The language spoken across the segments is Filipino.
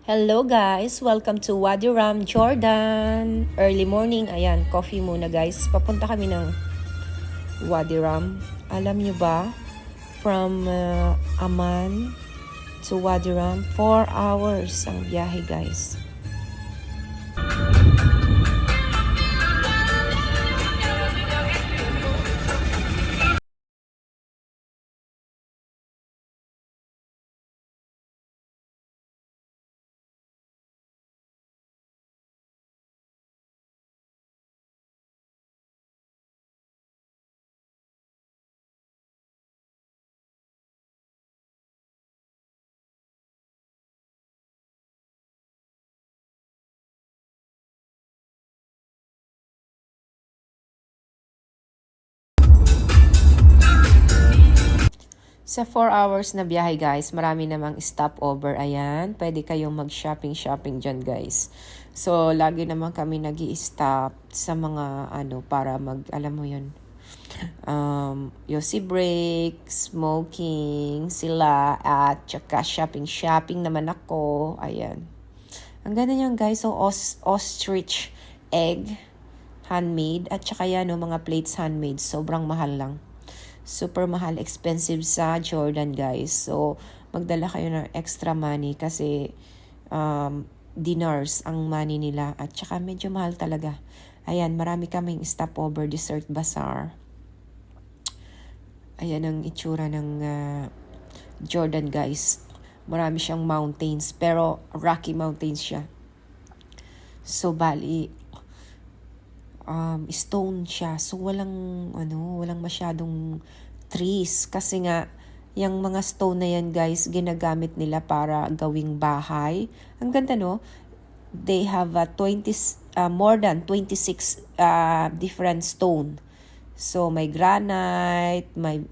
Hello guys! Welcome to Wadi Rum, Jordan! Early morning, ayan, coffee muna guys. Papunta kami ng Wadi Rum. Alam nyo ba, from Amman to Wadi Rum, 4 hours ang biyahe guys. Sa 4 hours na biyahe guys, marami namang stopover. Ayan, pwede kayong mag-shopping dyan guys. So, lagi naman kami nag-i-stop sa mga para alam mo yun, Yossi break, smoking, sila, at tsaka shopping naman ako. Ayan. Ang ganda niyan guys, so ostrich egg, handmade, at tsaka yan, mga plates handmade. Sobrang mahal lang. Super mahal, expensive sa Jordan guys. So, magdala kayo ng extra money kasi dinars ang money nila. At saka medyo mahal talaga. Ayan, marami kaming stopover, dessert bazaar. Ayan ang itsura ng Jordan guys. Marami siyang mountains, pero rocky mountains siya. So, bali, stone siya. So, walang masyadong trees. Kasi nga, yung mga stone na yan, guys, ginagamit nila para gawing bahay. Ang ganda, no? They have more than 26 different stone. So, may granite, may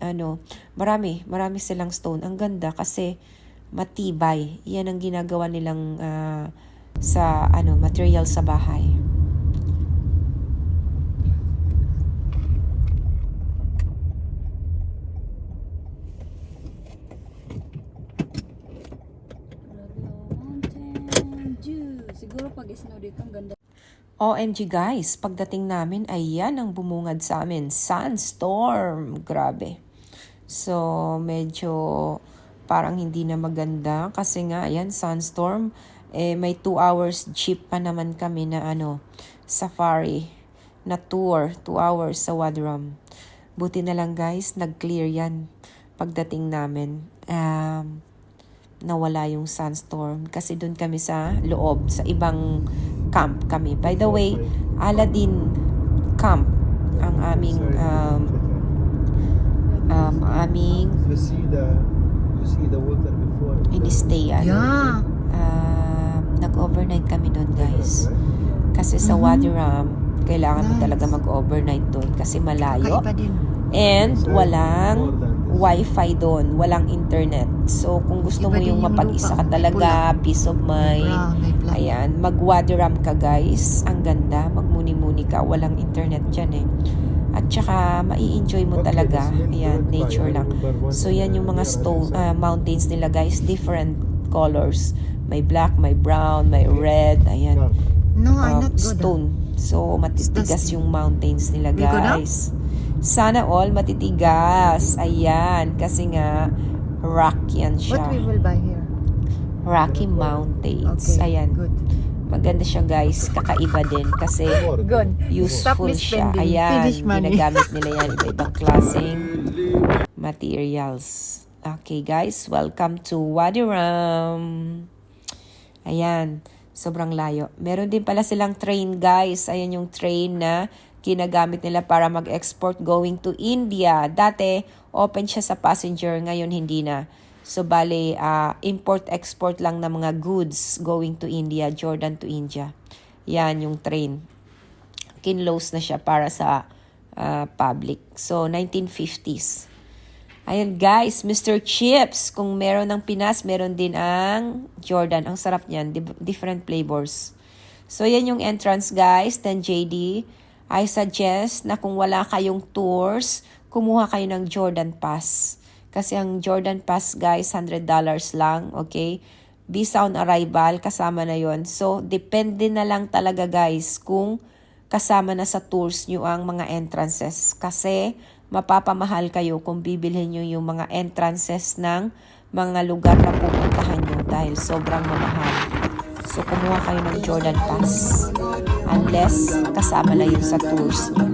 marami silang stone. Ang ganda kasi matibay. Yan ang ginagawa nilang sa material sa bahay. Siguro pag snow dito ang ganda. OMG guys, pagdating namin ay yan ang bumungad sa amin. Sandstorm. Grabe. So, medyo parang hindi na maganda kasi nga, ayan, sandstorm. May 2 hours jeep pa naman kami na safari na tour. 2 hours sa Wadi Rum. Buti na lang guys, nag-clear yan pagdating namin. Nawala yung sandstorm kasi doon kami sa loob, sa ibang camp kami. By the way, Aladdin Camp ang aming you see the water before. ini-stay. Yeah. Nag-overnight kami doon guys. Kasi sa Wadi Rum, kailangan mo talaga mag-overnight doon kasi malayo. Kakaiba din. And walang wifi doon, walang internet. So, kung gusto mo yung mapag-isa ka talaga, peace of mind, ayan, mag-Wadi Rum ka guys. Ang ganda, magmuni-muni ka, walang internet dyan eh. At saka, mai-enjoy mo talaga. Ayan, nature lang. So, yan yung mga mountains nila guys, different colors. May black, may brown, may red, ayan. No, I'm not good. Stone. So, matitigas yung mountains nila guys. Sana all matitigas. Ayan. Kasi nga, rock yan siya. What we will buy here? Rocky Mountains. Okay, Ayan. good. Maganda siya guys. Kakaiba din. Kasi Good. useful Stop siya. spending. Ayan. Finish money. Ginagamit nila yan. Iba-ibang klaseng materials. Okay guys. Welcome to Wadi Rum. Ayan. Sobrang layo. Meron din pala silang train guys. Ayan yung train na ginagamit nila para mag-export going to India. Dati, open siya sa passenger. Ngayon, hindi na. So, bale, import-export lang ng mga goods going to India, Jordan to India. Yan yung train. Kinlose na siya para sa public. So, 1950s. Ayan guys, Mr. Chips. Kung meron ng Pinas, meron din ang Jordan. Ang sarap niyan. Different flavors. So, yan yung entrance guys. 10JD. I suggest na kung wala kayong tours, kumuha kayo ng Jordan Pass. Kasi ang Jordan Pass, guys, $100 lang, okay? visa on arrival, kasama na yon. So, depende na lang talaga guys kung kasama na sa tours nyo ang mga entrances. Kasi, mapapamahal kayo kung bibilhin nyo yung mga entrances ng mga lugar na pupuntahan nyo dahil sobrang mamahal. So, kumuha kayo ng Jordan Pass unless kasama na yun sa tours nyo.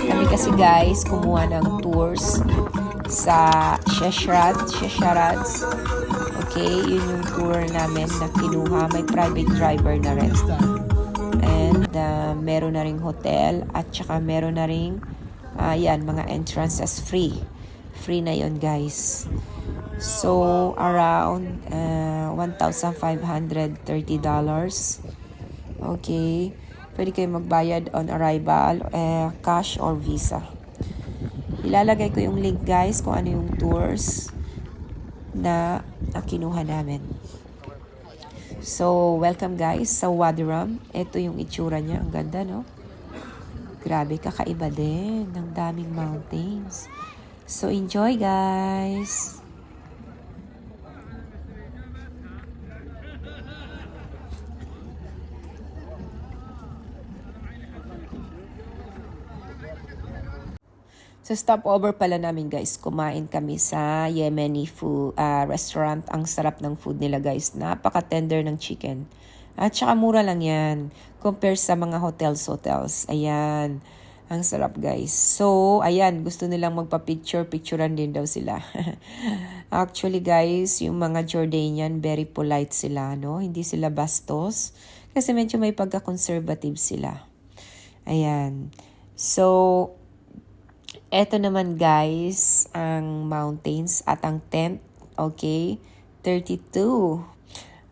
Kami kasi guys, kumuha ng tours sa Shesharads. Okay, yun yung tour namin na kinuha. May private driver na rin. And meron na ring hotel at saka meron na ring mga entrances free. Free na yun guys. So, around $1,530. Okay. Pwede kayo magbayad on arrival, cash or visa. Ilalagay ko yung link guys kung ano yung tours na kinuha namin. So, welcome guys sa Wadi Rum. Ito yung itsura niya. Ang ganda, no? Grabe, kakaiba din. Ang daming mountains. So, enjoy guys! So, stopover pala namin guys. Kumain kami sa Yemeni food restaurant. Ang sarap ng food nila guys. Napaka-tender ng chicken. At saka mura lang yan. Compare sa mga hotels. Ayan. Ang sarap guys. So, ayan. Gusto nilang magpa-picturean din daw sila. Actually guys, yung mga Jordanian, very polite sila. No? Hindi sila bastos. Kasi medyo may pagka-conservative sila. Ayan. So, eto naman guys, ang mountains at ang tent. Okay, 32.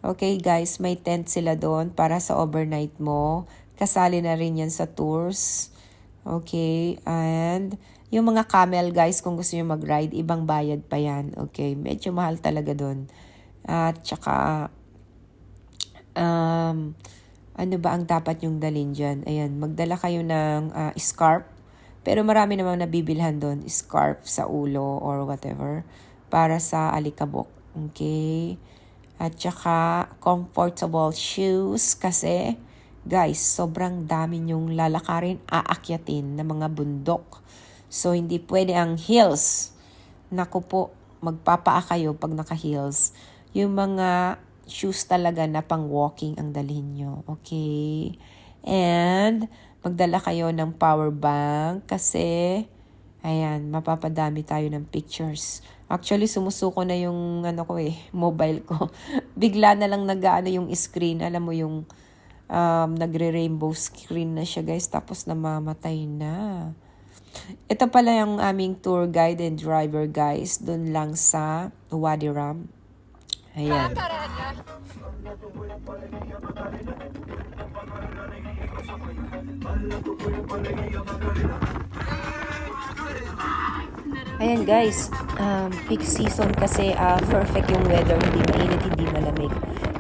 Okay guys, may tent sila doon para sa overnight mo. Kasali na rin yan sa tours. Okay, and yung mga camel guys, kung gusto nyo mag-ride, ibang bayad pa yan. Okay, medyo mahal talaga doon. At saka, ano ba ang dapat yung dalhin dyan? Ayan, magdala kayo ng scarf. Pero marami namang nabibilhan doon, scarf sa ulo or whatever, para sa alikabok. Okay? At saka, comfortable shoes kasi, guys, sobrang dami yung lalakarin, aakyatin na mga bundok. So, hindi pwede ang heels. Naku po, magpapaa kayo pag naka-heels. Yung mga shoes talaga na pang-walking ang dalhin nyo. Okay? And, magdala kayo ng power bank kasi, ayan, mapapadami tayo ng pictures. Actually, sumusuko na yung, mobile ko. Bigla na lang nag-ano yung screen. Alam mo yung, nagre-rainbow screen na siya, guys. Tapos namamatay na. Ito pala yung aming tour guide and driver, guys. Doon lang sa Wadi Rum. Ayan. Ayan guys, peak season kasi perfect yung weather, hindi mainit, hindi malamig.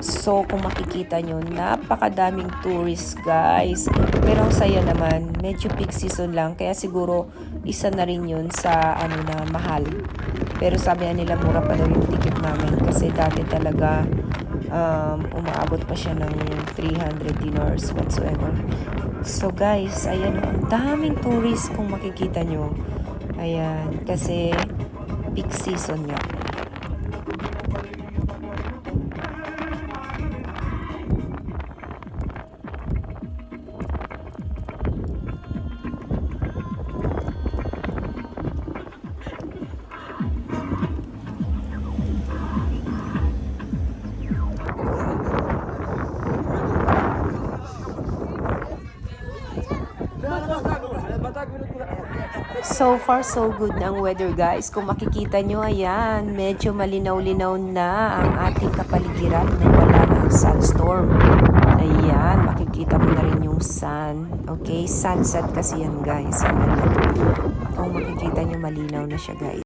So kung makikita nyo, napakadaming tourists guys. Pero ang saya naman, medyo peak season lang, kaya siguro isa na rin yun sa na mahal. Pero sabi nila mura pa daw yung ticket namin kasi dati talaga umaabot pa siya ng 300 dinars whatsoever. So guys, ayan, ang daming tourists kung makikita nyo. Ayan, kasi peak season nga. So far, so good na ang weather guys. Kung makikita nyo, ayan, medyo malinaw-linaw na ang ating kapaligiran. Wala na ang sunstorm. Ayan, makikita mo na rin yung sun. Okay, sunset kasi yan guys. Kung makikita nyo, malinaw na siya guys.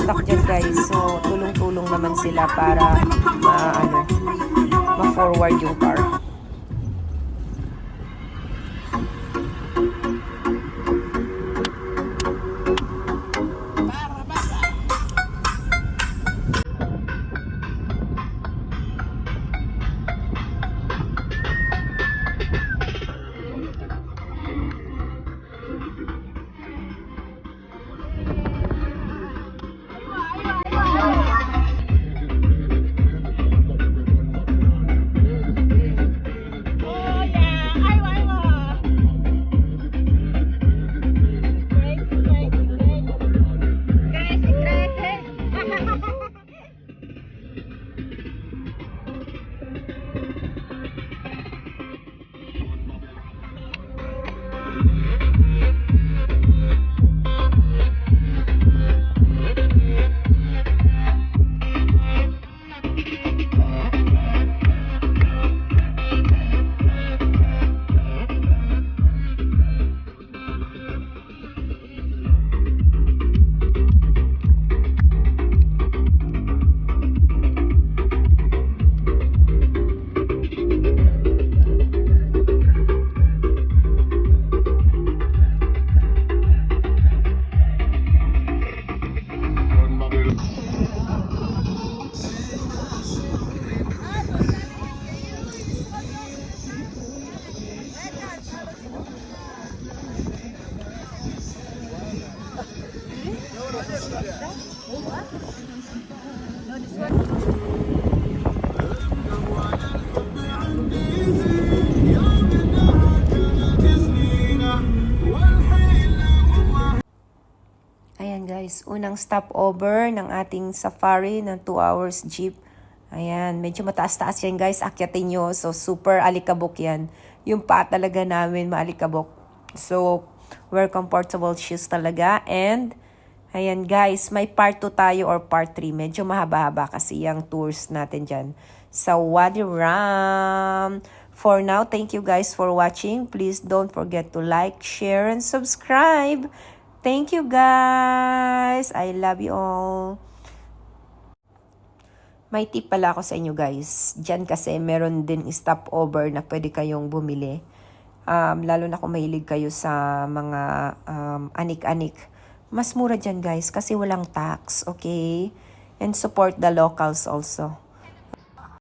stuck dyan guys. So, tulong-tulong naman sila para ma-forward yung car. Ayan guys, unang stopover ng ating safari ng 2 hours jeep. Ayan, medyo mataas-taas yan guys, akyatin nyo. So, super alikabok yan. Yung pa talaga namin maalikabok. So, wear comfortable shoes talaga. And, ayan guys, may part 2 tayo or part 3. Medyo mahaba-haba kasi yung tours natin dyan sa Wadi Rum. For now, thank you guys for watching. Please don't forget to like, share, and subscribe. Thank you guys. I love you all. May tip pala ako sa inyo guys. Diyan kasi meron din stopover na pwede kayong bumili. Lalo na kung mahilig kayo sa mga anik-anik. Mas mura dyan guys kasi walang tax, okay? And support the locals also.